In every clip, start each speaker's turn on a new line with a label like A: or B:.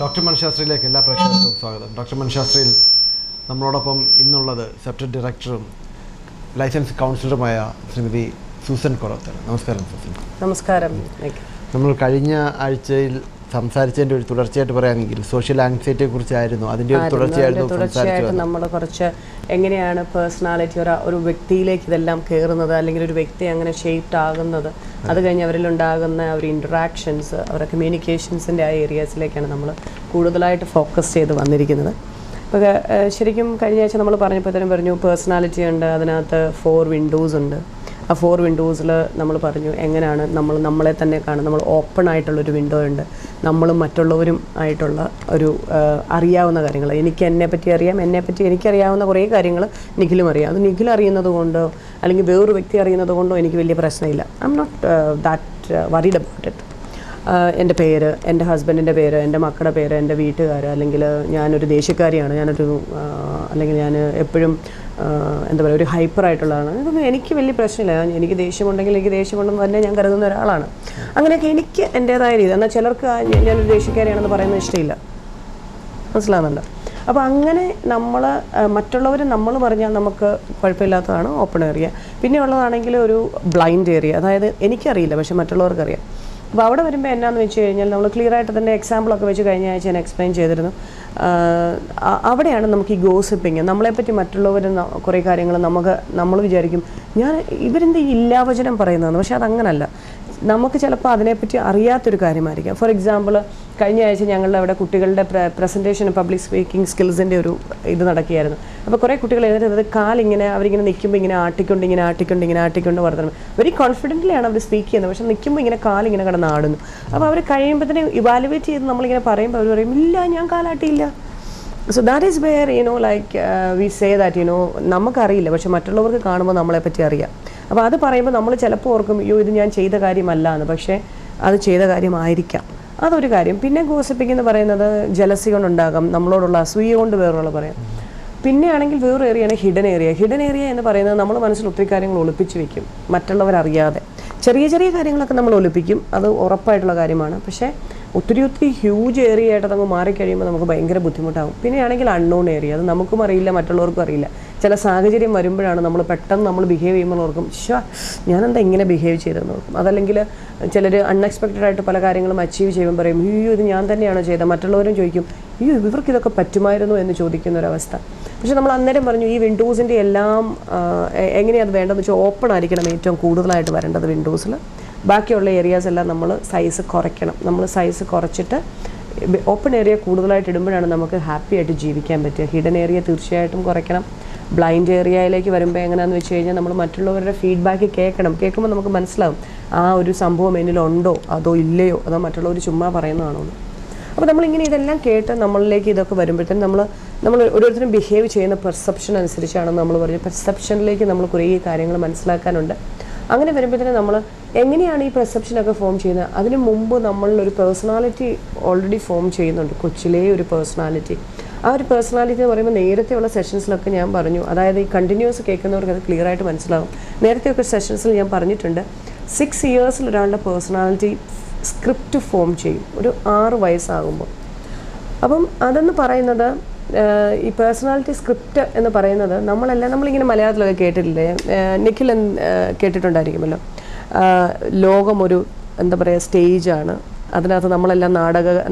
A: Doctor മനഃശാസ്ത്രയിലേക്ക് എല്ലാ പ്രേക്ഷകർക്കും സ്വാഗതം. ഡോക്ടർ മനഃശാസ്ത്രയിൽ നമ്മളോടൊപ്പം ഇന്നുള്ളത് സെപ്റ്റർ ഡയറക്ടറും ലൈസൻസ് കൗൺസിലറുമായ ശ്രീമതി സൂസൻ കൊറോത്തർ. നമസ്കാരം സൂസൻ.
B: നമസ്കാരം.
A: നമ്മൾ കഴിഞ്ഞ ആഴ്ചയിൽ സംസാരിച്ചതിൻ്റെ ഒരു തുടർച്ചയായിട്ട് പറയുകയാണെങ്കിൽ സോഷ്യൽ ആങ്സൈറ്റിയെ കുറിച്ചായിരുന്നു. അതിൻ്റെ ഒരു
B: തുടർച്ചയായിട്ട് നമ്മൾ കുറച്ച് എങ്ങനെയാണ് പേഴ്സണാലിറ്റി ഒരു വ്യക്തിയിലേക്ക് ഇതെല്ലാം കയറുന്നത്, അല്ലെങ്കിൽ ഒരു വ്യക്തി അങ്ങനെ ഷേപ്ഡ് ആകുന്നത്, അത് കഴിഞ്ഞ് അവരിലുണ്ടാകുന്ന ഒരു ഇൻട്രാക്ഷൻസ്, അവരുടെ കമ്മ്യൂണിക്കേഷൻസിൻ്റെ ആ ഏരിയാസിലേക്കാണ് നമ്മൾ കൂടുതലായിട്ട് ഫോക്കസ് ചെയ്ത് വന്നിരിക്കുന്നത്. അപ്പോൾ ശരിക്കും കഴിഞ്ഞ ആഴ്ച നമ്മൾ പറഞ്ഞപ്പോഴത്തേനും പറഞ്ഞു പേഴ്സണാലിറ്റി ഉണ്ട്, അതിനകത്ത് 4 വിൻഡോസ് ഉണ്ട്. ആ 4 വിൻഡോസിൽ നമ്മൾ പറഞ്ഞു എങ്ങനെയാണ് നമ്മളെ തന്നെ കാണും. നമ്മൾ ഓപ്പൺ ആയിട്ടുള്ളൊരു വിൻഡോ ഉണ്ട്, നമ്മളും മറ്റുള്ളവരും ആയിട്ടുള്ള ഒരു അറിയാവുന്ന കാര്യങ്ങൾ. എനിക്ക് എന്നെപ്പറ്റി അറിയാം, എന്നെപ്പറ്റി എനിക്കറിയാവുന്ന കുറേ കാര്യങ്ങൾ നിഖിലും അറിയാം. അത് നിഖിൽ അറിയുന്നത് കൊണ്ടോ അല്ലെങ്കിൽ വേറൊരു വ്യക്തി അറിയുന്നത് കൊണ്ടോ എനിക്ക് വലിയ പ്രശ്നമില്ല. I'm not that worried about it. എൻ്റെ പേര്, എൻ്റെ ഹസ്ബൻഡിൻ്റെ പേര്, എൻ്റെ മക്കളുടെ പേര്, എൻ്റെ വീട്ടുകാർ, അല്ലെങ്കിൽ ഞാനൊരു ദേശക്കാരിയാണ്, അല്ലെങ്കിൽ ഞാൻ എപ്പോഴും എന്താ പറയുക ഒരു ഹൈപ്പറായിട്ടുള്ളതാണ്, ഇതൊന്നും എനിക്ക് വലിയ പ്രശ്നമില്ല. എനിക്ക് ദേഷ്യമുണ്ടെങ്കിൽ എനിക്ക് ദേഷ്യമുണ്ടെന്ന് തന്നെ ഞാൻ കരുതുന്ന ഒരാളാണ്. അങ്ങനെയൊക്കെ എനിക്ക് എൻ്റേതായ രീതി. എന്നാൽ ചിലർക്ക് ഞാനൊരു ദേശക്കാരിയാണെന്ന് പറയുന്നത് ഇഷ്ടമില്ല, മനസ്സിലാകുന്നുണ്ട്. അപ്പോൾ അങ്ങനെ മറ്റുള്ളവർ നമ്മൾ പറഞ്ഞാൽ നമുക്ക് കുഴപ്പമില്ലാത്തതാണ് ഓപ്പൺ ഏരിയ. പിന്നെ ഉള്ളതാണെങ്കിൽ ഒരു ബ്ലൈൻഡ് ഏരിയ, അതായത് എനിക്കറിയില്ല പക്ഷേ മറ്റുള്ളവർക്കറിയാം. അപ്പോൾ അവിടെ വരുമ്പോൾ എന്നാന്ന് വെച്ച് കഴിഞ്ഞാൽ നമ്മൾ ക്ലിയർ ആയിട്ട് തന്നെ എക്സാമ്പിളൊക്കെ വെച്ച് കഴിഞ്ഞ ആഴ്ച ഞാൻ എക്സ്പ്ലെയിൻ ചെയ്തിരുന്നു. അവിടെയാണ് നമുക്ക് ഈ ഗോസിപ്പിങ്, നമ്മളെപ്പറ്റി മറ്റുള്ളവർ കുറേ കാര്യങ്ങൾ നമ്മൾ വിചാരിക്കും ഇവരെന്ത് ഇല്ലാവചനം പറയുന്നതെന്ന്. പക്ഷേ അതങ്ങനല്ല. നമുക്ക് ചിലപ്പോൾ അതിനെപ്പറ്റി അറിയാത്തൊരു കാര്യമായിരിക്കാം. ഫോർ എക്സാമ്പിൾ കഴിഞ്ഞ ആഴ്ച ഞങ്ങളുടെ അവിടെ കുട്ടികളുടെ പ്രസൻറ്റേഷൻ പബ്ലിക് സ്പീക്കിംഗ് സ്കിൽസിൻ്റെ ഒരു ഇത് നടക്കുകയായിരുന്നു. അപ്പോൾ കുറേ കുട്ടികൾ എഴുതുന്നത് കാലിങ്ങനെ അവരിങ്ങനെ നിൽക്കുമ്പോൾ ഇങ്ങനെ ആട്ടിക്കൊണ്ട് വർത്തണം. വെരി കോൺഫിഡൻ്റ്ലിയാണ് അവർ സ്പീക്ക് ചെയ്യുന്നത്, പക്ഷേ നിൽക്കുമ്പോൾ ഇങ്ങനെ കാലിങ്ങനെ കിടന്ന് ആടുന്നു. അപ്പോൾ അവർ കഴിയുമ്പോഴത്തേനും ഇവാലുവേറ്റ് ചെയ്ത് നമ്മളിങ്ങനെ പറയുമ്പോൾ അവർ പറയും ഇല്ല ഞാൻ കാലാട്ടിയില്ല. So that is where we say that നമുക്കറിയില്ല പക്ഷെ മറ്റുള്ളവർക്ക് കാണുമ്പോൾ നമ്മളെപ്പറ്റി അറിയാം. അപ്പോൾ അത് പറയുമ്പോൾ നമ്മൾ ചിലപ്പോൾ ഓർക്കും ഇത് ഞാൻ ചെയ്ത കാര്യമല്ല എന്ന്, പക്ഷേ അത് ചെയ്ത കാര്യമായിരിക്കാം. അതൊരു കാര്യം. പിന്നെ ഗോസിപ്പിംഗ് എന്ന് പറയുന്നത് ജലസി കൊണ്ടുണ്ടാകാം, നമ്മളോടുള്ള അസൂയ കൊണ്ട് വേറൊരാൾ പറയാം. പിന്നെ ആണെങ്കിൽ വേറൊരു ഏരിയയാണ് ഹിഡൻ ഏരിയ എന്ന് പറയുന്നത് നമ്മൾ മനസ്സിൽ ഒത്തിരി കാര്യങ്ങൾ ഒളിപ്പിച്ച് വെക്കും മറ്റുള്ളവരറിയാതെ. ചെറിയ കാര്യങ്ങളൊക്കെ നമ്മൾ ഒളിപ്പിക്കും, അത് ഉറപ്പായിട്ടുള്ള കാര്യമാണ്. പക്ഷേ ഒത്തിരി ഹ്യൂജ് ഏരിയ ആയിട്ട് നമുക്ക് മാറിക്കഴിയുമ്പോൾ നമുക്ക് ഭയങ്കര ബുദ്ധിമുട്ടാകും. പിന്നെയാണെങ്കിൽ അൺനോൺ ഏരിയ, അത് നമുക്കും അറിയില്ല മറ്റുള്ളവർക്കും അറിയില്ല. ചില സാഹചര്യം വരുമ്പോഴാണ് നമ്മൾ പെട്ടെന്ന് നമ്മൾ ബിഹേവ് ചെയ്യുമ്പോൾ ഓർക്കും ഞാനെന്താ ഇങ്ങനെ ബിഹേവ് ചെയ്തതെന്ന് ഓർക്കും. അതല്ലെങ്കിൽ ചിലർ അൺഎക്സ്പെക്റ്റഡ് ആയിട്ട് പല കാര്യങ്ങളും അച്ചീവ് ചെയ്യുമ്പോൾ പറയും ഇത് ഞാൻ തന്നെയാണോ ചെയ്തത്. മറ്റുള്ളവരും ചോദിക്കും ഇവർക്ക് ഇതൊക്കെ പറ്റുമായിരുന്നു എന്ന് ചോദിക്കുന്നൊരവസ്ഥ. പക്ഷെ നമ്മൾ അന്നേരം പറഞ്ഞു ഈ വിൻഡോസിൻ്റെ എല്ലാം എങ്ങനെയാണ് വേണ്ടതെന്ന് വെച്ചാൽ ഓപ്പൺ ആയിരിക്കണം ഏറ്റവും കൂടുതലായിട്ട് വരേണ്ടത് വിൻഡോസിൽ. ബാക്കിയുള്ള ഏരിയാസ് എല്ലാം നമ്മൾ സൈസ് കുറയ്ക്കണം. നമ്മൾ സൈസ് കുറച്ചിട്ട് ഓപ്പൺ ഏരിയ കൂടുതലായിട്ട് ഇടുമ്പോഴാണ് നമുക്ക് ഹാപ്പി ആയിട്ട് ജീവിക്കാൻ പറ്റുക. ഹിഡൻ ഏരിയ തീർച്ചയായിട്ടും കുറയ്ക്കണം. ബ്ലൈൻഡ് ഏരിയയിലേക്ക് വരുമ്പോൾ എങ്ങനെയാണെന്ന് വെച്ച് കഴിഞ്ഞാൽ നമ്മൾ മറ്റുള്ളവരുടെ ഫീഡ്ബാക്ക് കേൾക്കുമ്പോൾ നമുക്ക് മനസ്സിലാവും ആ ഒരു സംഭവം എന്നിലുണ്ടോ അതോ ഇല്ലയോ, അതോ മറ്റുള്ളവർ ചുമ്മാ പറയുന്നതാണോ. അപ്പോൾ നമ്മളിങ്ങനെ ഇതെല്ലാം കേട്ട് നമ്മളിലേക്ക് ഇതൊക്കെ വരുമ്പോഴത്തേനും നമ്മൾ ഓരോരുത്തരും ബിഹേവ് ചെയ്യുന്ന പെർസെപ്ഷൻ അനുസരിച്ചാണെന്ന് നമ്മൾ പറഞ്ഞു. പെർസെപ്ഷനിലേക്ക് നമ്മൾ കുറേ കാര്യങ്ങൾ മനസ്സിലാക്കാനുണ്ട്. അങ്ങനെ വരുമ്പോഴത്തേനും നമ്മൾ എങ്ങനെയാണ് ഈ പെർസെപ്ഷനൊക്കെ ഫോം ചെയ്യുന്നത്, അതിന് മുമ്പ് നമ്മളൊരു പേഴ്സണാലിറ്റി ഓൾറെഡി ഫോം ചെയ്യുന്നുണ്ട്, കൊച്ചിലേ ഒരു പേഴ്സണാലിറ്റി. ആ ഒരു പേഴ്സണാലിറ്റി എന്ന് പറയുമ്പോൾ നേരത്തെയുള്ള സെഷൻസിലൊക്കെ ഞാൻ പറഞ്ഞു, അതായത് ഈ കണ്ടിന്യൂസ് കേൾക്കുന്നവർക്ക് അത് ക്ലിയർ ആയിട്ട് മനസ്സിലാവും. നേരത്തെയൊക്കെ സെഷൻസിൽ ഞാൻ പറഞ്ഞിട്ടുണ്ട് 6 ഇയേഴ്സിൽ ഒരാളുടെ പേഴ്സണാലിറ്റി സ്ക്രിപ്റ്റ് ഫോം ചെയ്യും ഒരു 6 വയസ്സാകുമ്പോൾ. അപ്പം അതെന്ന് പറയുന്നത് ഈ പേഴ്സണാലിറ്റി സ്ക്രിപ്റ്റ് എന്ന് പറയുന്നത് നമ്മളിങ്ങനെ മലയാളത്തിലൊക്കെ കേട്ടിട്ടില്ലേ, നിഖിൽ കേട്ടിട്ടുണ്ടായിരിക്കുമല്ലോ. ലോകം ഒരു എന്താ പറയുക സ്റ്റേജാണ്, അതിനകത്ത് നമ്മളെല്ലാം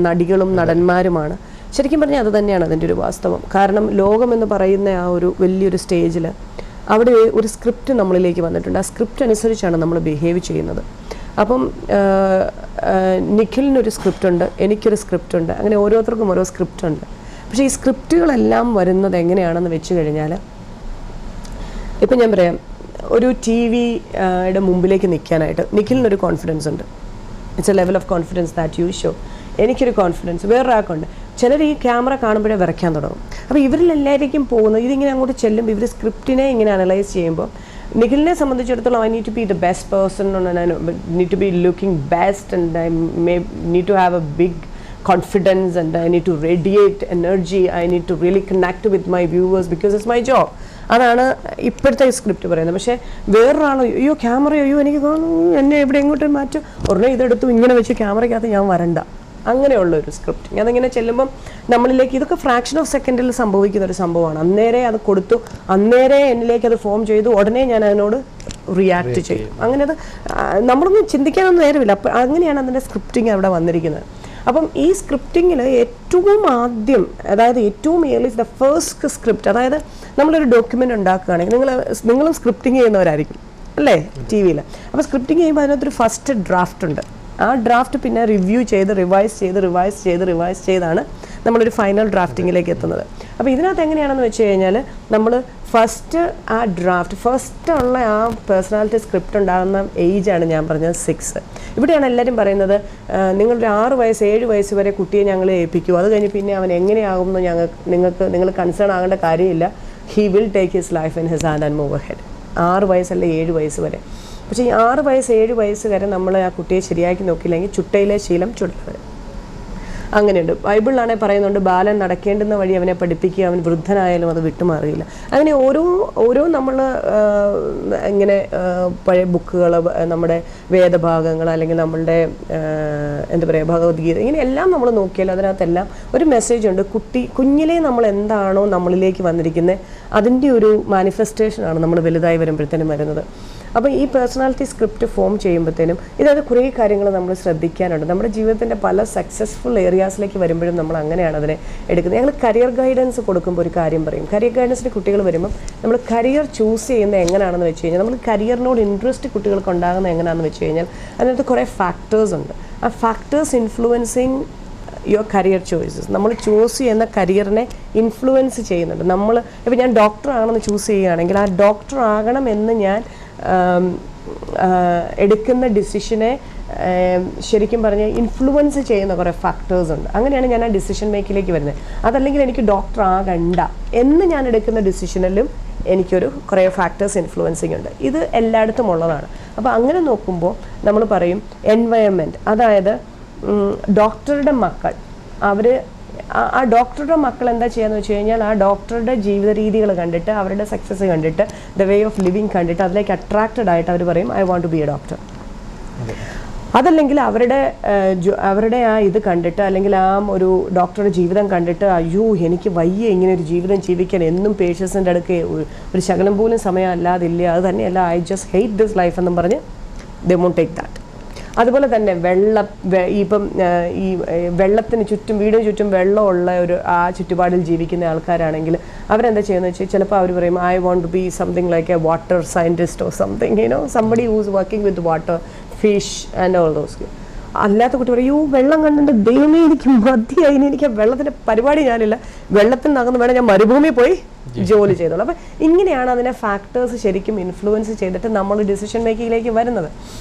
B: നടികളും നടന്മാരുമാണ്. ശരിക്കും പറഞ്ഞാൽ അത് തന്നെയാണ് അതിൻ്റെ ഒരു വാസ്തവം. കാരണം ലോകം എന്ന് പറയുന്ന ആ ഒരു വലിയൊരു സ്റ്റേജിൽ അവിടെ ഒരു സ്ക്രിപ്റ്റ് നമ്മളിലേക്ക് വന്നിട്ടുണ്ട്. ആ സ്ക്രിപ്റ്റ് അനുസരിച്ചാണ് നമ്മൾ ബിഹേവ് ചെയ്യുന്നത്. അപ്പം നിഖിലിനൊരു സ്ക്രിപ്റ്റ് ഉണ്ട്, എനിക്കൊരു സ്ക്രിപ്റ്റ് ഉണ്ട്, അങ്ങനെ ഓരോരുത്തർക്കും ഓരോ സ്ക്രിപ്റ്റ് ഉണ്ട്. പക്ഷേ ഈ സ്ക്രിപ്റ്റുകളെല്ലാം വരുന്നത് എങ്ങനെയാണെന്ന് വെച്ച് കഴിഞ്ഞാൽ, ഇപ്പം ഞാൻ പറയാം, ഒരു TV-യുടെ മുമ്പിലേക്ക് നിൽക്കാനായിട്ട് നിഖിലിനൊരു കോൺഫിഡൻസ് ഉണ്ട്. It's A level of confidence that you show. എനിക്കൊരു കോൺഫിഡൻസ് വേറൊരാൾക്കുണ്ട്. ചിലർ ഈ ക്യാമറ കാണുമ്പോഴേ വരയ്ക്കാൻ തുടങ്ങും. അപ്പോൾ ഇവരിലെല്ലാവരേക്കും പോകുന്നത് ഇതിങ്ങനെ അങ്ങോട്ട് ചെല്ലുമ്പോൾ ഇവർ സ്ക്രിപ്റ്റിനെ ഇങ്ങനെ അനലൈസ് ചെയ്യുമ്പോൾ നിഖിലിനെ സംബന്ധിച്ചിടത്തോളം I need to be the best person, need to be looking best, and I need to have a big confidence, and I need to radiate energy, I need to really connect with my viewers because it's my job. അതാണ് ഇപ്പോഴത്തെ script പറയുന്നത്. പക്ഷേ വേറൊരാളോ ക്യാമറയോ എനിക്ക് എന്നെ എവിടെ എങ്ങോട്ടും മാറ്റും, ഉടനെ ഇതെടുത്തു ഇങ്ങനെ വെച്ച് ക്യാമറയ്ക്കകത്ത് ഞാൻ വരണ്ട, അങ്ങനെയുള്ള ഒരു സ്ക്രിപ്റ്റിങ്. അതിങ്ങനെ ചെല്ലുമ്പം നമ്മളിലേക്ക് ഇതൊക്കെ ഫ്രാക്ഷൻ ഓഫ് സെക്കൻഡിൽ സംഭവിക്കുന്ന ഒരു സംഭവമാണ്. അന്നേരെ അത് കൊടുത്തു, അന്നേരെ എന്നിലേക്ക് അത് ഫോം ചെയ്തു, ഉടനെ ഞാൻ അതിനോട് റിയാക്ട് ചെയ്യും. അങ്ങനെ അത് നമ്മളൊന്നും ചിന്തിക്കാനൊന്നും നേരമില്ല. അപ്പം അങ്ങനെയാണ് അതിൻ്റെ സ്ക്രിപ്റ്റിങ് അവിടെ വന്നിരിക്കുന്നത്. അപ്പം ഈ സ്ക്രിപ്റ്റിങ്ങിൽ ഏറ്റവും ആദ്യം, അതായത് ഏറ്റവും ദ ഫസ്റ്റ് സ്ക്രിപ്റ്റ്, അതായത് നമ്മളൊരു ഡോക്യുമെൻ്റ് ഉണ്ടാക്കുകയാണെങ്കിൽ നിങ്ങളും സ്ക്രിപ്റ്റിങ് ചെയ്യുന്നവരായിരിക്കും അല്ലേ ടി വിയിൽ. അപ്പോൾ സ്ക്രിപ്റ്റിങ് ചെയ്യുമ്പോൾ അതിനകത്തൊരു ഫസ്റ്റ് ഡ്രാഫ്റ്റ് ഉണ്ട്. ആ ഡ്രാഫ്റ്റ് പിന്നെ റിവ്യൂ ചെയ്ത് റിവൈസ് ചെയ്താണ് നമ്മളൊരു ഫൈനൽ ഡ്രാഫ്റ്റിങ്ങിലേക്ക് എത്തുന്നത്. അപ്പോൾ ഇതിനകത്ത് എങ്ങനെയാണെന്ന് വെച്ച് കഴിഞ്ഞാൽ നമ്മൾ ഫസ്റ്റ് ആ ഡ്രാഫ്റ്റ്, ഫസ്റ്റ് ഉള്ള ആ പേഴ്സണാലിറ്റി സ്ക്രിപ്റ്റ് ഉണ്ടാകുന്ന ഏജാണ് ഞാൻ പറഞ്ഞത് 6. ഇവിടെയാണ് എല്ലാവരും പറയുന്നത് നിങ്ങളൊരു 6 വയസ്സ് 7 വയസ്സ് വരെ കുട്ടിയെ ഞങ്ങൾ ഏൽപ്പിക്കൂ, അത് കഴിഞ്ഞ് പിന്നെ അവൻ എങ്ങനെയാകുമെന്ന് നിങ്ങൾ കൺസേൺ ആകേണ്ട കാര്യമില്ല. He will take his life in his hand and move ahead. 6 വയസ്സല്ല 7 വയസ്സ് വരെ. പക്ഷേ ഈ 6 വയസ്സ് 7 വയസ്സ് വരെ നമ്മൾ ആ കുട്ടിയെ ശരിയാക്കി നോക്കിയില്ലെങ്കിൽ ചുട്ടയിലെ ശീലം ചുടലവരെ. അങ്ങനെയുണ്ട്. ബൈബിളിലാണെങ്കിൽ പറയുന്നുണ്ട് ബാലൻ നടക്കേണ്ടുന്ന വഴി അവനെ പഠിപ്പിക്കുക, അവൻ വൃദ്ധനായാലും അത് വിട്ടുമാറിയില്ല. അങ്ങനെ ഓരോ നമ്മൾ ഇങ്ങനെ പഴയ ബുക്കുകൾ, നമ്മുടെ വേദഭാഗങ്ങൾ, അല്ലെങ്കിൽ നമ്മളുടെ എന്താ പറയുക ഭഗവത്ഗീത, ഇങ്ങനെ എല്ലാം നമ്മൾ നോക്കിയാൽ അതിനകത്തെല്ലാം ഒരു മെസ്സേജ് ഉണ്ട്. കുഞ്ഞിലേ നമ്മൾ എന്താണോ നമ്മളിലേക്ക് വന്നിരിക്കുന്നത് അതിൻ്റെ ഒരു മാനിഫെസ്റ്റേഷനാണ് നമ്മൾ വലുതായി വരുമ്പോഴത്തേനും വരുന്നത്. അപ്പോൾ ഈ പേഴ്സണാലിറ്റി സ്ക്രിപ്റ്റ് ഫോം ചെയ്യുമ്പോഴത്തേനും ഇതായത് കുറേ കാര്യങ്ങൾ നമ്മൾ ശ്രദ്ധിക്കാനുണ്ട്. നമ്മുടെ ജീവിതത്തിൻ്റെ പല സക്സസ്ഫുൾ ഏരിയാസിലേക്ക് വരുമ്പോഴും നമ്മൾ അങ്ങനെയാണ് അതിനെ എടുക്കുന്നത്. ഞങ്ങൾ കരിയർ ഗൈഡൻസ് കൊടുക്കുമ്പോൾ ഒരു കാര്യം പറയും. കരിയർ ഗൈഡൻസിന് കുട്ടികൾ വരുമ്പം നമ്മൾ കരിയർ ചൂസ് ചെയ്യുന്നത് എങ്ങനെയാണെന്ന് വെച്ച് കഴിഞ്ഞാൽ, നമ്മൾ കരിയറിനോട് ഇൻട്രസ്റ്റ് കുട്ടികൾക്ക് ഉണ്ടാകുന്നത് എങ്ങനെയാണെന്ന് വെച്ച് കഴിഞ്ഞാൽ അതിനകത്ത് കുറേ ഫാക്ടേഴ്സ് ഉണ്ട്. ആ factors influencing your career choices. നമ്മൾ ചൂസ് ചെയ്യുന്ന കരിയറിനെ ഇൻഫ്ലുവൻസ് ചെയ്യുന്നുണ്ട്. ഇപ്പോൾ ഞാൻ ഡോക്ടർ ആണെന്ന് ചൂസ് ചെയ്യുകയാണെങ്കിൽ ആ ഡോക്ടർ ആകണം എന്ന് ഞാൻ എടുക്കുന്ന ഡിസിഷനെ ശരിക്കും പറഞ്ഞാൽ ഇൻഫ്ലുവൻസ് ചെയ്യുന്ന കുറേ ഫാക്ടേഴ്സ് ഉണ്ട്. അങ്ങനെയാണ് ഞാൻ ആ ഡിസിഷൻ മേക്കിലേക്ക് വരുന്നത്. അതല്ലെങ്കിൽ എനിക്ക് ഡോക്ടർ ആകണ്ട എന്ന് ഞാൻ എടുക്കുന്ന ഡിസിഷനിലും എനിക്കൊരു കുറേ ഫാക്ടേഴ്സ് ഇൻഫ്ലുവൻസിങ് ഉണ്ട്. ഇത് എല്ലായിടത്തും ഉള്ളതാണ്. അപ്പോൾ അങ്ങനെ നോക്കുമ്പോൾ നമ്മൾ പറയും എൻവയൺമെൻറ്റ്, അതായത് ഡോക്ടറുടെ മക്കൾ, ആ ഡോക്ടറുടെ മക്കൾ എന്താ ചെയ്യാന്ന് വെച്ച് കഴിഞ്ഞാൽ ആ ഡോക്ടറുടെ ജീവിത രീതികൾ കണ്ടിട്ട്, അവരുടെ സക്സസ് കണ്ടിട്ട്, ദ വേ ഓഫ് ലിവിങ് കണ്ടിട്ട് അതിലേക്ക് അട്രാക്റ്റഡ് ആയിട്ട് അവർ പറയും I want to be a doctor. അതല്ലെങ്കിൽ അവരുടെ ആ ഇത് കണ്ടിട്ട്, അല്ലെങ്കിൽ ആ ഒരു ഡോക്ടറുടെ ജീവിതം കണ്ടിട്ട് അയ്യോ എനിക്ക് വയ്യ ഇങ്ങനെ ഒരു ജീവിതം ജീവിക്കാൻ, എന്നും പേഷ്യൻസിൻ്റെ അടുക്ക് ഒരു ശകലം പോലും സമയം അല്ലാതില്ല, അത് തന്നെയല്ല I just hate this life എന്നും പറഞ്ഞ് ദേ വോണ്ട് ടേക്ക് ദാറ്റ്. അതുപോലെ തന്നെ ഇപ്പം ഈ വെള്ളത്തിന് ചുറ്റും, വീടിന് ചുറ്റും വെള്ളമുള്ള ഒരു ആ ചുറ്റുപാടിൽ ജീവിക്കുന്ന ആൾക്കാരാണെങ്കിൽ അവരെന്താ ചെയ്യുന്നത് വെച്ചാൽ ചിലപ്പോൾ അവർ പറയും I want to be something like a water scientist or something, somebody who's working with water, fish and all those. അല്ലാത്ത കുട്ടി പറയും വെള്ളം കണ്ടിട്ട് ദൈവമേ എനിക്ക് മതിയായി, എനിക്ക് വെള്ളത്തിൻ്റെ പരിപാടി ഞാനില്ല, വെള്ളത്തിൽ നിന്നകന്ന് വേണം ഞാൻ മരുഭൂമിയിൽ പോയി ജോലി ചെയ്തോളൂ. അപ്പം ഇങ്ങനെയാണ് അതിനെ ഫാക്ടേഴ്സ് ശരിക്കും ഇൻഫ്ലുവൻസ് ചെയ്തിട്ട് നമ്മൾ ഡിസിഷൻ മേക്കിങ്ങിലേക്ക് വരുന്നത്.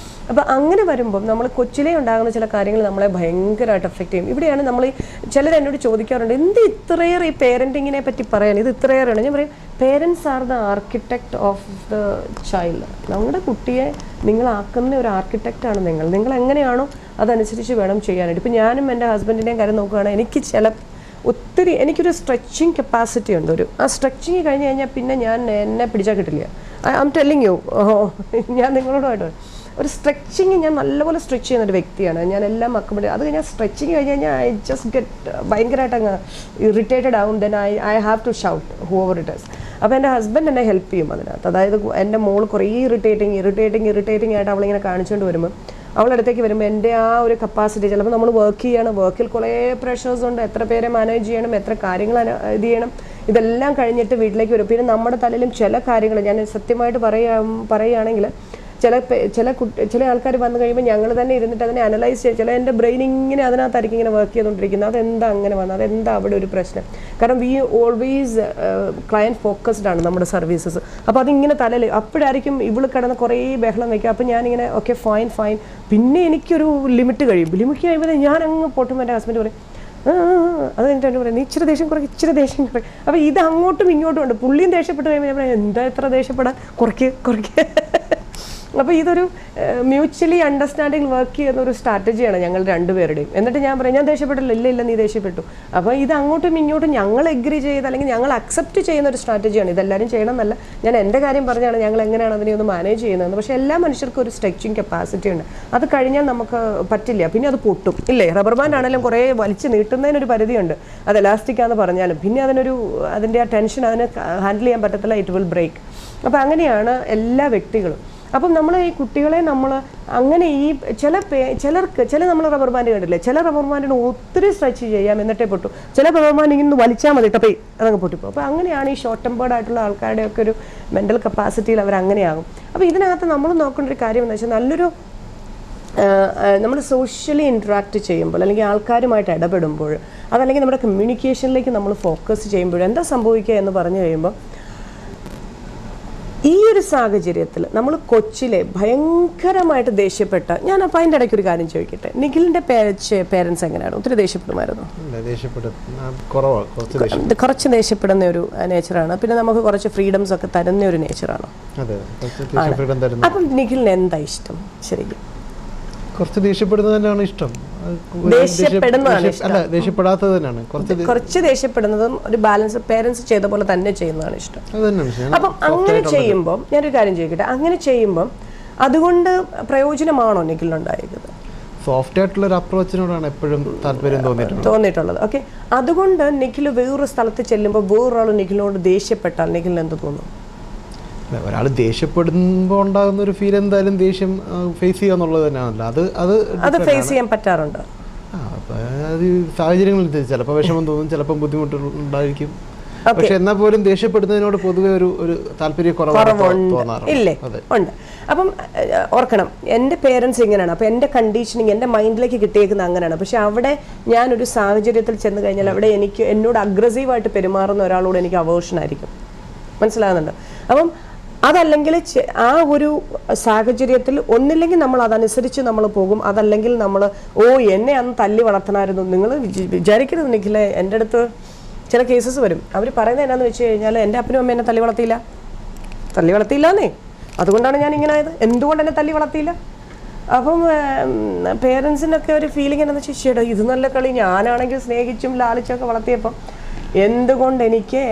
B: അപ്പോൾ അങ്ങനെ വരുമ്പം നമ്മൾ കൊച്ചിലേ ഉണ്ടാകുന്ന ചില കാര്യങ്ങൾ നമ്മളെ ഭയങ്കരമായിട്ട് എഫക്റ്റ് ചെയ്യും. ഇവിടെയാണ് നമ്മൾ ചിലർ എന്നോട് ചോദിക്കാറുണ്ട് എന്ത് ഇത്രയേറെ ഈ പേരൻറ്റിങ്ങിനെ പറ്റി പറയാൻ, ഇത് ഇത്രയേറെയാണ്. ഞാൻ പറയും parents are the architect of the child. നമ്മുടെ കുട്ടിയെ നിങ്ങളാക്കുന്ന ഒരു ആർക്കിടെക്റ്റാണ് നിങ്ങൾ എങ്ങനെയാണോ അതനുസരിച്ച് വേണം ചെയ്യാനായിട്ട്. ഇപ്പം ഞാനും എൻ്റെ ഹസ്ബൻഡിൻ്റെയും കാര്യം നോക്കുകയാണെങ്കിൽ എനിക്കൊരു സ്ട്രെച്ചിങ് കപ്പാസിറ്റി ഉണ്ട്. ആ സ്ട്രെച്ചിങ് കഴിഞ്ഞ് കഴിഞ്ഞാൽ പിന്നെ എന്നെ പിടിച്ചാൽ കിട്ടില്ല. ഐ ആം ടെല്ലിങ് യു, ഞാൻ നിങ്ങളോടായിട്ട് ഒരു സ്ട്രെച്ചിങ് ഞാൻ നല്ലപോലെ സ്ട്രെച്ച് ചെയ്യുന്നൊരു വ്യക്തിയാണ്. ഞാൻ എല്ലാം അക്കോമഡേറ്റ്, അത് കഴിഞ്ഞാൽ സ്ട്രെച്ചിങ് കഴിഞ്ഞ് കഴിഞ്ഞാൽ ഐ ജസ്റ്റ് ഗെറ്റ് ഭയങ്കരമായിട്ട് അങ്ങ് ഇറിറ്റേറ്റഡ് ആവും. Then I have to shout whoever it is. അപ്പോൾ എൻ്റെ ഹസ്ബൻഡ് എന്നെ ഹെൽപ്പ് ചെയ്യും അതിനകത്ത്. അതായത് എൻ്റെ മോൾ കുറേ ഇറിറ്റേറ്റിംഗ് ആയിട്ട് അവളിങ്ങനെ കാണിച്ചുകൊണ്ട് വരുമ്പോൾ, അവളുടെ അടുത്തേക്ക് വരുമ്പോൾ എൻ്റെ ആ ഒരു കപ്പാസിറ്റി, ചിലപ്പോൾ നമ്മൾ വർക്കിൽ കുറേ പ്രഷേഴ്സ് ഉണ്ട്, എത്ര പേരെ മാനേജ് ചെയ്യണം, എത്ര കാര്യങ്ങൾ ഇത് ചെയ്യണം, ഇതെല്ലാം കഴിഞ്ഞിട്ട് വീട്ടിലേക്ക് വരും. പിന്നെ നമ്മുടെ തലയിലും ചില കാര്യങ്ങൾ ഞാൻ സത്യമായിട്ട് പറയുകയാണെങ്കിൽ ചില ആൾക്കാർ വന്നു കഴിയുമ്പോൾ ഞങ്ങൾ തന്നെ ഇരുന്നിട്ട് അതിനെ അനലൈസ് ചെയ്യും. എൻ്റെ ബ്രെയിൻ ഇങ്ങനെ അതിനകത്തായിരിക്കും ഇങ്ങനെ വർക്ക് ചെയ്തുകൊണ്ടിരിക്കുന്നത്, അതെന്താ അങ്ങനെ വന്നത്, അതെന്താ അവിടെ ഒരു പ്രശ്നം. കാരണം വി ഓൾവേസ് ക്ലയൻറ്റ് ഫോക്കസ്ഡ് ആണ് നമ്മുടെ സർവീസസ്. അപ്പോൾ അതിങ്ങനെ തലയിൽ അപ്പോഴായിരിക്കും ഇവള് കിടന്ന് കുറേ ബഹളം വയ്ക്കുക. അപ്പോൾ ഞാനിങ്ങനെ ഓക്കെ ഫൈൻ. പിന്നെ എനിക്കൊരു ലിമിറ്റ് കഴിയുമ്പോൾ ഞാൻ അങ്ങ് പൊട്ടുമ്പോൾ എൻ്റെ ഹസ്ബൻഡ് പറയും അത് കഴിഞ്ഞിട്ട് എന്നോട് പറയും നീ ഇച്ചിരി ദേഷ്യം കുറയ്ക്കും. അപ്പോൾ ഇത് അങ്ങോട്ടും ഇങ്ങോട്ടും ഉണ്ട്. പുള്ളിയും ദേഷ്യപ്പെട്ട് കഴിയുമ്പോൾ ഞാൻ പറയാം എന്താ എത്ര ദേഷ്യപ്പെടാൻ, കുറയ്ക്ക് അപ്പോൾ ഇതൊരു മ്യൂച്വലി അണ്ടർസ്റ്റാൻഡിങ് വർക്ക് ചെയ്യുന്ന ഒരു സ്ട്രാറ്റജിയാണ് ഞങ്ങൾ രണ്ടുപേരുടെയും. എന്നിട്ട് ഞാൻ പറയും, ഞാൻ ദേഷ്യപ്പെട്ടില്ല, ഇല്ല നീ ദേഷ്യപ്പെട്ടു. അപ്പോൾ ഇത് അങ്ങോട്ടും ഇങ്ങോട്ടും ഞങ്ങൾ എഗ്രി ചെയ്ത് അല്ലെങ്കിൽ ഞങ്ങൾ അക്സെപ്റ്റ് ചെയ്യുന്ന ഒരു സ്ട്രാറ്റജിയാണ്. ഇതെല്ലാവരും ചെയ്യണം എന്നല്ല, ഞാൻ എൻ്റെ കാര്യം പറഞ്ഞാണ് ഞങ്ങൾ എങ്ങനെയാണ് അതിനെ ഒന്ന് മാനേജ് ചെയ്യുന്നത്. പക്ഷേ എല്ലാ മനുഷ്യർക്കും ഒരു സ്ട്രെച്ചിങ് കപ്പാസിറ്റി ഉണ്ട്. അത് കഴിഞ്ഞാൽ നമുക്ക് പറ്റില്ല, പിന്നെ അത് പൊട്ടും ഇല്ലേ. റബ്ബർ ബാൻഡ് ആണെങ്കിലും കുറേ വലിച്ച് നീട്ടുന്നതിനൊരു പരിധിയുണ്ട്. അത് എലാസ്റ്റിക്കാന്ന് പറഞ്ഞാലും പിന്നെ അതിൻ്റെ ആ ടെൻഷൻ അതിന് ഹാൻഡിൽ ചെയ്യാൻ പറ്റത്തില്ല, ഇറ്റ് വിൽ ബ്രേക്ക്. അപ്പോൾ അങ്ങനെയാണ് എല്ലാ വ്യക്തികളും. അപ്പം നമ്മൾ ഈ കുട്ടികളെ നമ്മൾ അങ്ങനെ ഈ ചില നമ്മൾ റബ്ബർ ബാൻഡ് കണ്ടില്ലേ, ചില റബ്ബർ ബാൻഡിന് ഒത്തിരി സ്ട്രെച്ച് ചെയ്യാം എന്നിട്ടേ പൊട്ടു. ചില റബ്ബർ ബാൻഡ് ഇങ്ങനെ വലിച്ചാൽ മതി ടപ്പേ അതങ്ങ് പൊട്ടിപ്പോ. അപ്പോൾ അങ്ങനെയാണ് ഈ ഷോർട്ട് ടെമ്പേർഡ് ആയിട്ടുള്ള ആൾക്കാരുടെയൊക്കെ ഒരു മെൻ്റൽ കപ്പാസിറ്റിയിൽ അവർ അങ്ങനെയാകും. അപ്പോൾ ഇതിനകത്ത് നമ്മൾ നോക്കേണ്ട ഒരു കാര്യം എന്ന് വെച്ചാൽ നല്ലൊരു നമ്മൾ സോഷ്യലി ഇൻട്രാക്ട് ചെയ്യുമ്പോൾ അല്ലെങ്കിൽ ആൾക്കാരുമായിട്ട് ഇടപെടുമ്പോൾ അതല്ലെങ്കിൽ നമ്മുടെ കമ്മ്യൂണിക്കേഷനിലേക്ക് നമ്മൾ ഫോക്കസ് ചെയ്യുമ്പോൾ എന്താ സംഭവിക്കുക എന്ന് പറഞ്ഞു കഴിയുമ്പോൾ, ഈ ഒരു സാഹചര്യത്തിൽ നമ്മൾ കൊച്ചിലെ ഭയങ്കരമായിട്ട് ദേഷ്യപ്പെട്ട, ഞാൻ അപ്പോൾ അതിൻ്റെ ഇടയ്ക്ക് ഒരു കാര്യം ചോദിക്കട്ടെ, നിഖിലിൻ്റെ പേരൻസ് എങ്ങനെയാണ്? ഒത്തിരി ദേഷ്യപ്പെടുമായിരുന്നു? കുറച്ച് ദേഷ്യപ്പെടുന്ന ഒരു നേച്ചറാണ്. പിന്നെ നമുക്ക് കുറച്ച് ഫ്രീഡംസ് ഒക്കെ തരുന്ന ഒരു നേച്ചറാണ്. അപ്പം നിഖിലിന് എന്താ ഇഷ്ടം ശരിക്കും?
A: കുറച്ച് ദേഷ്യപ്പെടുന്നത് തന്നെയാണ് ഇഷ്ടം. ദേഷ്യപ്പെടാത്തത് തന്നെയാണ്.
B: കുറച്ച് ദേഷ്യപ്പെടുന്നതും ഒരു ബാലൻസ് പേരൻസ് ചെയ്ത പോലെ തന്നെ ചെയ്യുന്നതാണ് ഇഷ്ടം. അപ്പം അങ്ങനെ ചെയ്യുമ്പോൾ ഞാനൊരു കാര്യം ചോദിക്കട്ടെ, അങ്ങനെ ചെയ്യുമ്പം അതുകൊണ്ട് നിഖിലിനുണ്ടായിരിക്കുന്നത്?
A: സോഫ്റ്റ് ആയിട്ടുള്ള ഒരു അപ്രോച്ചിനോടാണ് എപ്പോഴും താല്പര്യം തോന്നിയിട്ടുള്ളത്.
B: ഓക്കെ, അതുകൊണ്ട് നിഖിൽ വേറൊരു സ്ഥലത്ത് ചെല്ലുമ്പോൾ വേറൊരാൾ നിഖിലിനോട് ദേഷ്യപ്പെട്ടാൽ നിഖിലിന് എന്ത് തോന്നും?
A: ഒരാൾ ദേഷ്യപ്പെടുമ്പോൾ ഉണ്ടാകുന്ന ഒരു ഫീൽ എന്തായാലും ദേഷ്യം ഫേസ് ചെയ്യുക എന്നുള്ളത് തന്നെയാണല്ലോ. അത്
B: ഫേസ് ചെയ്യാൻ പറ്റാറുണ്ട്.
A: അത് സാഹചര്യങ്ങളിൽ ചിലപ്പോൾ വിഷമം തോന്നും, ചിലപ്പോൾ ബുദ്ധിമുട്ടുണ്ടായിരിക്കും. പക്ഷെ എന്നാൽ പോലും ദേഷ്യപ്പെടുന്നതിനോട് പൊതുവെ ഒരു
B: ഇല്ലേ? ഉണ്ട്. അപ്പം ഓർക്കണം, എൻ്റെ പേരൻസ് ഇങ്ങനെയാണ്. അപ്പം എൻ്റെ കണ്ടീഷനിങ് എൻ്റെ മൈൻഡിലേക്ക് കിട്ടിയേക്കുന്നത് അങ്ങനെയാണ്. പക്ഷെ അവിടെ ഞാനൊരു സാഹചര്യത്തിൽ ചെന്ന് കഴിഞ്ഞാൽ അവിടെ എന്നോട് അഗ്രസീവായിട്ട് പെരുമാറുന്ന ഒരാളോട് എനിക്ക് അവേർഷനായിരിക്കും. മനസ്സിലാകുന്നുണ്ട്? അപ്പം അതല്ലെങ്കിൽ ആ ഒരു സാഹചര്യത്തിൽ ഒന്നില്ലെങ്കിൽ നമ്മൾ അതനുസരിച്ച് നമ്മൾ പോകും, അതല്ലെങ്കിൽ നമ്മൾ എന്നെ അന്ന് തല്ലി വളർത്തണമായിരുന്നു. നിങ്ങൾ വിചാരിക്കരുത് നിഖിലെ, എൻ്റെ അടുത്ത് ചില കേസസ് വരും. അവർ പറയുന്നത് എന്നാന്ന് വെച്ച് കഴിഞ്ഞാൽ എൻ്റെ അപ്പനും അമ്മ എന്നെ തല്ലി വളർത്തിയില്ലാന്നേ, അതുകൊണ്ടാണ് ഞാൻ ഇങ്ങനെ ആയത്. എന്തുകൊണ്ട് എന്നെ തല്ലി വളർത്തിയില്ല? അപ്പം പേരൻസിനൊക്കെ ഒരു ഫീലിംഗ് എന്താണെന്ന് വെച്ചാൽ, ചേട്ടാ ഇത് നല്ല കളി, ഞാനാണെങ്കിൽ സ്നേഹിച്ചും ലാളിച്ചൊക്കെ വളർത്തിയപ്പം എന്തുകൊണ്ട്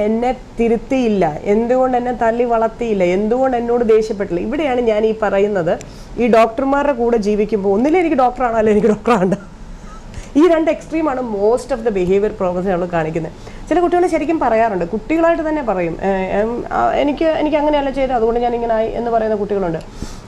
B: എന്നെ തിരുത്തിയില്ല, എന്തുകൊണ്ട് എന്നെ തല്ലി വളർത്തിയില്ല, എന്തുകൊണ്ട് എന്നോട് ദേഷ്യപ്പെട്ടില്ല? ഇവിടെയാണ് ഞാൻ ഈ പറയുന്നത്, ഈ ഡോക്ടർമാരുടെ കൂടെ ജീവിക്കുമ്പോൾ ഒന്നിലും എനിക്ക് ഡോക്ടറാണോ അല്ലെങ്കിൽ എനിക്ക് ഡോക്ടറാണ്. ഈ രണ്ട് എക്സ്ട്രീമാണ് most of the behaviour problems നമ്മൾ കാണിക്കുന്നത്. ചില കുട്ടികൾ ശരിക്കും പറയാറുണ്ട്, കുട്ടികളായിട്ട് തന്നെ പറയും, എനിക്ക് അങ്ങനെയല്ല ചെയ്ത് അതുകൊണ്ട് ഞാൻ ഇങ്ങനെ ആയി എന്ന് പറയുന്ന കുട്ടികളുണ്ട്.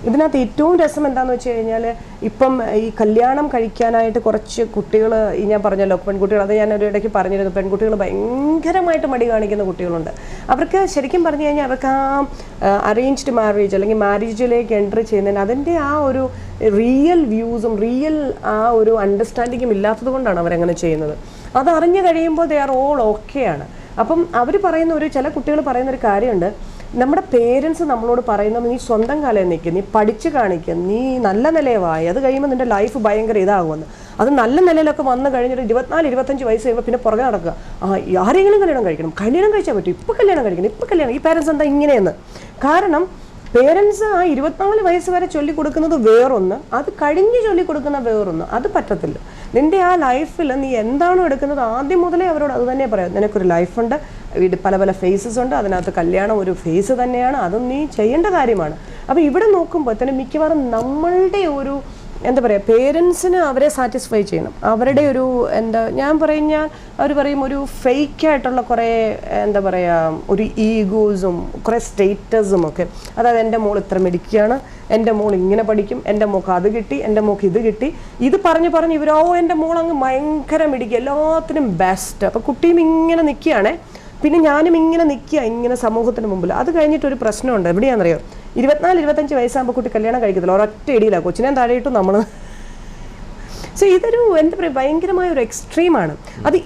B: ഇതിനകത്ത് ഏറ്റവും രസം എന്താണെന്ന് വെച്ച് കഴിഞ്ഞാൽ, ഇപ്പം ഈ കല്യാണം കഴിക്കാനായിട്ട് കുറച്ച് കുട്ടികൾ, ഈ ഞാൻ പറഞ്ഞല്ലോ പെൺകുട്ടികൾ, അത് ഞാൻ ഒരു ഇടയ്ക്ക് പറഞ്ഞിരുന്നു, പെൺകുട്ടികൾ ഭയങ്കരമായിട്ട് മടി കാണിക്കുന്ന കുട്ടികളുണ്ട്. അവർക്ക് ശരിക്കും പറഞ്ഞു കഴിഞ്ഞാൽ അവർക്ക് ആ അറേഞ്ച്ഡ് മാരേജ് അല്ലെങ്കിൽ മാരേജിലേക്ക് എൻട്രി ചെയ്യുന്നതിന് അതിൻ്റെ ആ ഒരു റിയൽ വ്യൂസും ആ ഒരു അണ്ടർസ്റ്റാൻഡിങ്ങും ഇല്ലാത്തത് കൊണ്ടാണ് അവരങ്ങനെ ചെയ്യുന്നത്. അത് അറിഞ്ഞു കഴിയുമ്പോൾ ദേ ആർ ഓൾ ഓക്കെയാണ്. അപ്പം അവർ പറയുന്ന ചില കുട്ടികൾ പറയുന്നൊരു കാര്യമുണ്ട്, നമ്മുടെ പേരൻസ് നമ്മളോട് പറയുന്നത് നീ സ്വന്തം കാലം നിൽക്കുക, നീ പഠിച്ച് കാണിക്കുക, നീ നല്ല നിലവായി, അത് കഴിയുമ്പോൾ നിൻ്റെ ലൈഫ് ഭയങ്കര ഇതാകുമെന്ന്. അത് നല്ല നിലയിലൊക്കെ വന്നു കഴിഞ്ഞിട്ട് 24-25 വയസ്സ് കഴിയുമ്പോൾ പിന്നെ പുറകെ നടക്കുക, ആരെങ്കിലും കല്യാണം കഴിച്ചാൽ പറ്റും, ഇപ്പം കല്യാണം കഴിക്കണം. ഈ പേരൻസ് എന്താ ഇങ്ങനെയെന്ന്? കാരണം പേരൻസ് ആ 24 വയസ്സ് വരെ ചൊല്ലിക്കൊടുക്കുന്നത് വേറൊന്ന്, അത് കഴിഞ്ഞ് ചൊല്ലിക്കൊടുക്കുന്ന വേറൊന്ന്. അത് പറ്റത്തില്ല. നിൻ്റെ ആ ലൈഫിൽ നീ എന്താണോ എടുക്കുന്നത് ആദ്യം മുതലേ അവരോട് അത് തന്നെ പറയാം. നിനക്കൊരു ലൈഫുണ്ട്, പല ഫേസസ് ഉണ്ട്, അതിനകത്ത് കല്യാണം ഒരു ഫേസ് തന്നെയാണ്, അതും നീ ചെയ്യേണ്ട കാര്യമാണ്. അപ്പോൾ ഇവിടെ നോക്കുമ്പോൾ തന്നെ മിക്കവാറും നമ്മളുടെ എന്താ പറയുക, പേരൻസിന് അവരെ സാറ്റിസ്ഫൈ ചെയ്യണം. അവരുടെ ഞാൻ അവർ പറയും ഒരു ഫേക്കായിട്ടുള്ള കുറേ എന്താ പറയുക ഒരു ഈഗോസും കുറേ സ്റ്റേറ്റസും ഒക്കെ. അതായത് എൻ്റെ മോൾ ഇത്ര മിടിക്കുകയാണ്, എൻ്റെ മോൾ ഇങ്ങനെ പഠിക്കും, എൻ്റെ മോൾക്ക് അത് കിട്ടി, എൻ്റെ മോൾക്ക് ഇത് കിട്ടി, ഇത് പറഞ്ഞ് എൻ്റെ മോൾ അങ്ങ് ഭയങ്കര മിടിക്കുക, എല്ലാത്തിനും ബെസ്റ്റ്. അപ്പോൾ കുട്ടിയും ഇങ്ങനെ നിൽക്കുകയാണേ, പിന്നെ ഞാനും ഇങ്ങനെ നിൽക്കുക ഇങ്ങനെ സമൂഹത്തിന് മുമ്പിൽ. അത് കഴിഞ്ഞിട്ടൊരു പ്രശ്നമുണ്ട്. എവിടെയാണെന്നറിയോ? 24-25 വയസ്സാകുമ്പോൾ കുട്ടി കല്യാണം കഴിക്കത്തില്ല, ഒരൊറ്റ ഇടിയിലാണ് കൊച്ചിനെ താഴെയിട്ടും നമ്മൾ. സോ ഇതൊരു എന്താ പറയുക ഭയങ്കരമായ ഒരു എക്സ്ട്രീമാണ്.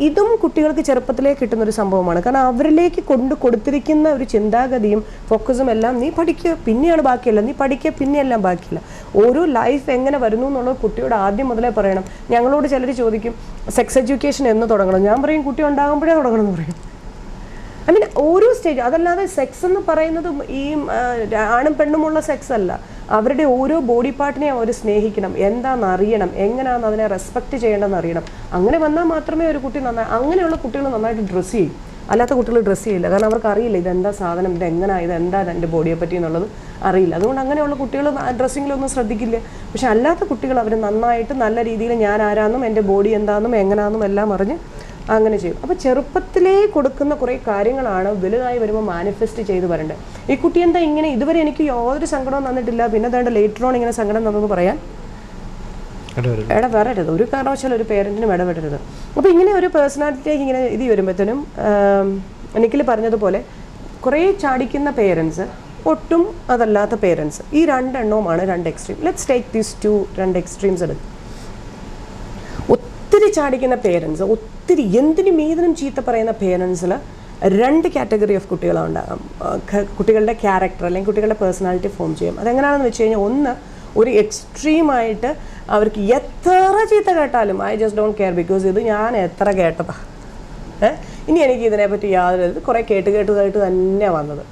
B: ഇതും കുട്ടികൾക്ക് ചെറുപ്പത്തിലേക്ക് കിട്ടുന്നൊരു സംഭവമാണ്. കാരണം അവരിലേക്ക് കൊടുത്തിരിക്കുന്ന ഒരു ചിന്താഗതിയും ഫോക്കസും എല്ലാം നീ പഠിക്കുക പിന്നെയാണ് ബാക്കിയല്ല, നീ പഠിക്കുക പിന്നെയെല്ലാം ബാക്കിയില്ല. ഓരോ ലൈഫ് എങ്ങനെ വരുന്നു എന്നുള്ളത് കുട്ടിയോട് ആദ്യം മുതലേ പറയണം. ഞങ്ങളോട് ചിലർ ചോദിക്കും സെക്സ് എഡ്യൂക്കേഷൻ എന്ന് തുടങ്ങണം. ഞാൻ പറയും കുട്ടി ഉണ്ടാകുമ്പോഴേ തുടങ്ങണം എന്ന് പറയും. ഓരോ സ്റ്റേജ്. അതല്ലാതെ സെക്സ് എന്ന് പറയുന്നത് ഈ ആണും പെണ്ണുമുള്ള സെക്സ് അല്ല, അവരുടെ ഓരോ ബോഡി പാർട്ടിനെയും അവർ സ്നേഹിക്കണം, എന്താണെന്ന് അറിയണം, എങ്ങനെയാണെന്ന് അതിനെ റെസ്പെക്റ്റ് ചെയ്യേണ്ടതെന്ന് അറിയണം. അങ്ങനെ വന്നാൽ മാത്രമേ ഒരു കുട്ടി അങ്ങനെയുള്ള കുട്ടികൾ നന്നായിട്ട് ഡ്രസ്സ് ചെയ്യും. അല്ലാത്ത കുട്ടികൾ ഡ്രസ്സ് ചെയ്യില്ല, കാരണം അവർക്ക് അറിയില്ല ഇതെന്താ സാധനം, ഇതെന്താ എൻ്റെ ബോഡിയെ പറ്റി എന്നുള്ളത് അറിയില്ല. അതുകൊണ്ട് അങ്ങനെയുള്ള കുട്ടികൾ ഡ്രസ്സിങ്ങിലൊന്നും ശ്രദ്ധിക്കില്ല. പക്ഷെ അല്ലാത്ത കുട്ടികൾ അവർ നന്നായിട്ട് നല്ല രീതിയിൽ ഞാൻ ആരാന്നും എൻ്റെ ബോഡി എന്താണെന്നും എങ്ങനെയാണെന്നും എല്ലാം അറിഞ്ഞ് അങ്ങനെ ചെയ്യും. അപ്പോൾ ചെറുപ്പത്തിലേ കൊടുക്കുന്ന കുറേ കാര്യങ്ങളാണ് വലുതായി വരുമ്പോൾ മാനിഫെസ്റ്റ് ചെയ്ത് വരേണ്ടത്. ഈ കുട്ടി എന്താ ഇങ്ങനെ, ഇതുവരെ എനിക്ക് യാതൊരു സങ്കടവും തന്നിട്ടില്ല, പിന്നെ വേണ്ട ലേറ്റർ ഓൺ ഇങ്ങനെ സങ്കടം തന്നെന്ന് പറയാൻ ഇടവരരുത്. ഒരു കാരണവശാലും ഒരു പേരൻറ്റിനും ഇടപെടരുത്. അപ്പോൾ ഇങ്ങനെ ഒരു പേഴ്സണാലിറ്റിയിലേക്ക് ഇങ്ങനെ ഇത് വരുമ്പോഴത്തേനും നിഖിൽ പറഞ്ഞതുപോലെ കുറേ ചാടിക്കുന്ന പേരൻസ്, ഒട്ടും അതല്ലാത്ത പേരൻസ്, ഈ രണ്ടെണ്ണവുമാണ് രണ്ട് എക്സ്ട്രീം. ലെറ്റ്സ് ടേക്ക് ദീസ് രണ്ട് എക്സ്ട്രീംസ് എടുക്കും. ഒത്തിരി ചാടിക്കുന്ന പേരൻസ്, ഒത്തിരി എന്തിനും ഏതിനും ചീത്ത പറയുന്ന പേരൻസിൽ രണ്ട് കാറ്റഗറി ഓഫ് കുട്ടികളുണ്ടാകും. കുട്ടികളുടെ ക്യാരക്ടർ അല്ലെങ്കിൽ കുട്ടികളുടെ പേഴ്സണാലിറ്റി ഫോം ചെയ്യും. അതെങ്ങനെയാണെന്ന് വെച്ച് കഴിഞ്ഞാൽ, ഒന്ന് ഒരു എക്സ്ട്രീമായിട്ട് അവർക്ക് എത്ര ചീത്ത കേട്ടാലും I just don't care, because ഇത് ഞാൻ എത്ര കേട്ടതാ, ഇനി എനിക്ക് ഇതിനെപ്പറ്റി യാതൊരു കുറേ കേട്ട് തന്നെ വന്നത്.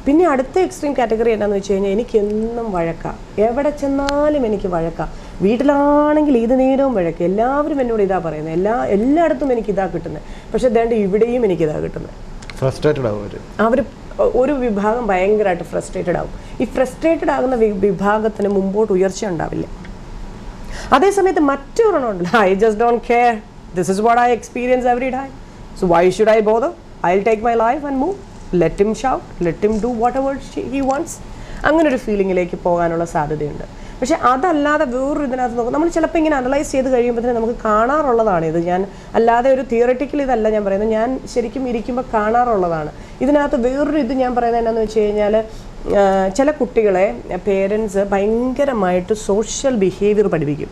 B: പിന്നെ അടുത്ത എക്സ്ട്രീം കാറ്റഗറി എന്താണെന്ന് വെച്ച് കഴിഞ്ഞാൽ, എനിക്കെന്നും വഴക്കാം, എവിടെ ചെന്നാലും എനിക്ക് വഴക്കാം, വീട്ടിലാണെങ്കിൽ ഇത് നേരവും വഴക്ക്, എല്ലാവരും എന്നോട് ഇതാ പറയുന്നത്, എല്ലായിടത്തും എനിക്കിതാ കിട്ടുന്നത്, പക്ഷെ അതേണ്ട ഇവിടെയും എനിക്കിതാ കിട്ടുന്നത്.
A: ഫ്രസ്ട്രേറ്റഡ് ആവും അവർ.
B: ഒരു വിഭാഗം ഭയങ്കരമായിട്ട് ഫ്രസ്ട്രേറ്റഡ് ആവും. ഈ ഫ്രസ്ട്രേറ്റഡ് ആകുന്ന വിഭാഗത്തിന് മുമ്പോട്ട് ഉയർച്ച ഉണ്ടാവില്ല. അതേസമയത്ത് മറ്റൊരെണ്ണമുണ്ടല്ലോ, I just don't care, this is what I experience every time, so why should I bother, I will take my life and move, let him shout, let him do whatever he wants. അങ്ങനൊരു ഫീലിങ്ങിലേക്ക് പോകാനുള്ള സാധ്യതയുണ്ട്. പക്ഷെ അതല്ലാതെ വേറൊരു ഇതിനകത്ത് നോക്കും, നമ്മൾ ചിലപ്പോൾ ഇങ്ങനെ അനലൈസ് ചെയ്ത് കഴിയുമ്പോഴത്തേനും നമുക്ക് കാണാറുള്ളതാണ് ഇത്. ഞാൻ അല്ലാതെ ഒരു തിയററ്റിക്കൽ ഇതല്ല ഞാൻ പറയുന്നത്, ഞാൻ ശരിക്കും ഇരിക്കുമ്പോൾ കാണാറുള്ളതാണ്. ഇതിനകത്ത് വേറൊരു ഇത് ഞാൻ പറയുന്നത് എന്താണെന്ന് വെച്ച് കഴിഞ്ഞാൽ, ചില കുട്ടികളെ പേരൻസ് ഭയങ്കരമായിട്ട് സോഷ്യൽ ബിഹേവിയർ പഠിപ്പിക്കും.